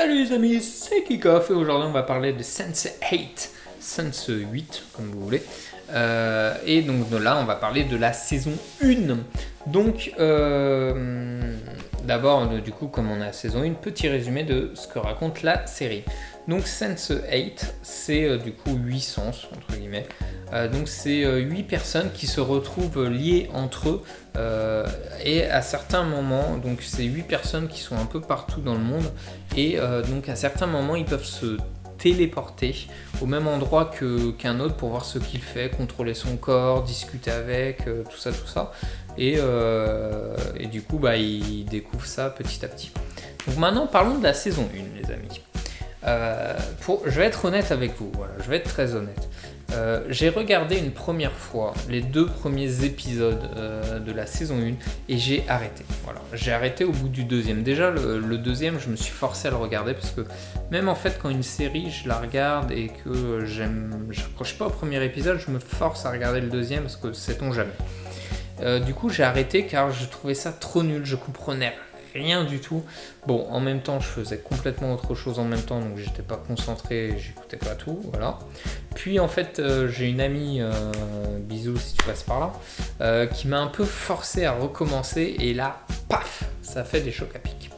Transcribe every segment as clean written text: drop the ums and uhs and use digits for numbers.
Salut les amis, c'est Kickoff et aujourd'hui on va parler de Sense8, Sense8 comme vous voulez. Et donc là on va parler de la saison 1. Donc d'abord du coup comme on a la saison 1, petit résumé de ce que raconte la série. Donc Sense8 c'est du coup 8 sens entre guillemets. Donc c'est 8 personnes qui se retrouvent liées entre eux et à certains moments, donc c'est 8 personnes qui sont un peu partout dans le monde et donc à certains moments ils peuvent se téléporter au même endroit qu'un autre pour voir ce qu'il fait, contrôler son corps, discuter avec, tout ça. Et du coup ils découvrent ça petit à petit. Donc maintenant parlons de la saison 1 les amis. Je vais être honnête avec vous, voilà, je vais être très honnête. J'ai regardé une première fois les 2 premiers épisodes de la saison 1 et j'ai arrêté. Voilà. J'ai arrêté au bout du 2e. Déjà le 2e, je me suis forcé à le regarder parce que même en fait quand une série je la regarde et que j'accroche pas au premier épisode, je me force à regarder le 2e parce que sait-on jamais. Du coup j'ai arrêté car je trouvais ça trop nul, je comprenais rien du tout. Bon, en même temps, je faisais complètement autre chose en même temps, donc j'étais pas concentré, j'écoutais pas tout, voilà. Puis en fait, j'ai une amie, bisous si tu passes par là, qui m'a un peu forcé à recommencer, et là, paf, ça fait des chocs à pic.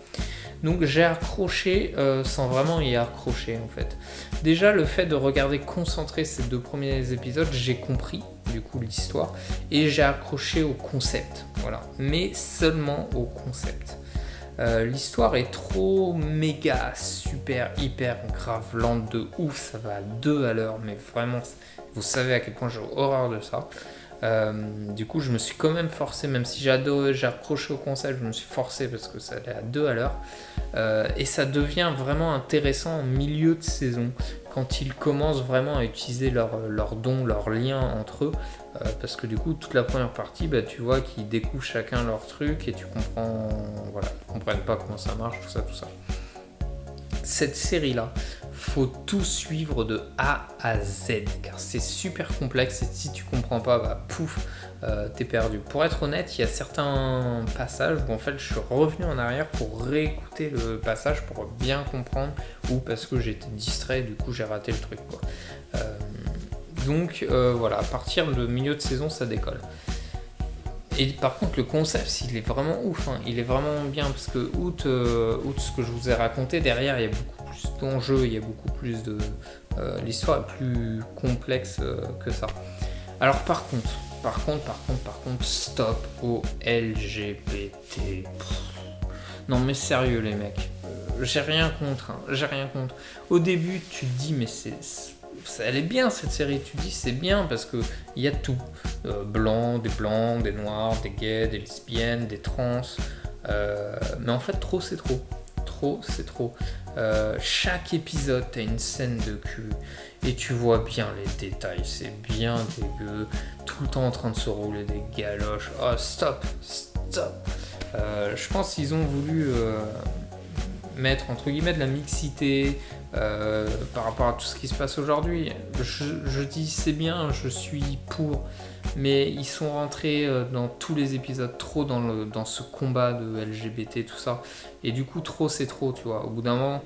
Donc j'ai accroché sans vraiment y accrocher en fait. Déjà le fait de regarder concentré ces 2 premiers épisodes, j'ai compris du coup l'histoire et j'ai accroché au concept, voilà. Mais seulement au concept. L'histoire est trop méga, super, hyper grave lente de ouf, ça va à 2 à l'heure, mais vraiment, vous savez à quel point j'ai horreur de ça. Du coup, je me suis quand même forcé, même si j'ai accroché au concept, je me suis forcé parce que ça allait à 2 à l'heure. Et ça devient vraiment intéressant en milieu de saison, quand ils commencent vraiment à utiliser leurs dons, leurs liens entre eux. Parce que du coup, toute la première partie, tu vois qu'ils découvrent chacun leur truc et tu comprends, voilà, ils comprennent pas comment ça marche, tout ça. Cette série-là, faut tout suivre de A à Z, car c'est super complexe et si tu comprends pas, pouf, t'es perdu. Pour être honnête, il y a certains passages où en fait je suis revenu en arrière pour réécouter le passage pour bien comprendre, ou parce que j'étais distrait, du coup j'ai raté le truc, quoi. Donc voilà, à partir du milieu de saison, ça décolle. Et par contre, le concept, il est vraiment ouf, hein. Il est vraiment bien parce que, outre ce que je vous ai raconté, derrière, il y a beaucoup plus d'enjeux, il y a beaucoup plus de... l'histoire est plus complexe que ça. Alors par contre, stop au LGBT. Non mais sérieux les mecs, j'ai rien contre, hein, j'ai rien contre. Au début, tu te dis, mais elle est bien cette série, tu dis c'est bien parce que il y a tout, des blancs, des noirs, des gays, des lesbiennes, des trans, mais en fait trop c'est trop. Chaque épisode t'as une scène de cul et tu vois bien les détails, c'est bien dégueu, tout le temps en train de se rouler des galoches. Oh stop. Je pense qu'ils ont voulu mettre entre guillemets de la mixité par rapport à tout ce qui se passe aujourd'hui. Je dis c'est bien, je suis pour, mais ils sont rentrés dans tous les épisodes trop dans ce combat de LGBT, tout ça, et du coup trop c'est trop, tu vois. Au bout d'un moment,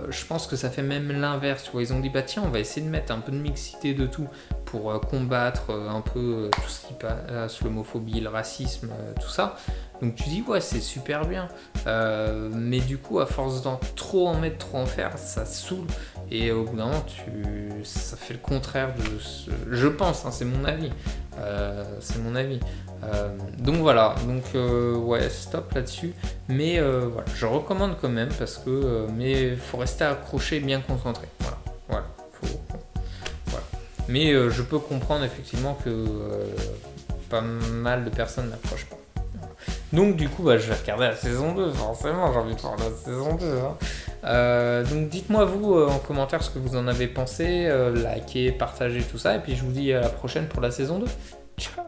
je pense que ça fait même l'inverse, tu vois. Ils ont dit tiens, on va essayer de mettre un peu de mixité de tout pour combattre un peu tout ce qui passe, l'homophobie, le racisme, tout ça. Donc tu dis ouais c'est super bien, mais du coup à force trop en mettre, trop en faire, ça saoule et au bout d'un moment ça fait le contraire de ce... Je pense, hein, c'est mon avis. Donc voilà, ouais stop là-dessus, mais voilà, je recommande quand même parce que mais faut rester accroché, bien concentré. Voilà. Mais je peux comprendre effectivement que pas mal de personnes n'approchent pas. Donc du coup je vais regarder la saison 2, forcément j'ai envie de voir la saison 2, hein. Donc dites-moi vous en commentaire ce que vous en avez pensé, likez, partagez tout ça, et puis je vous dis à la prochaine pour la saison 2. Ciao.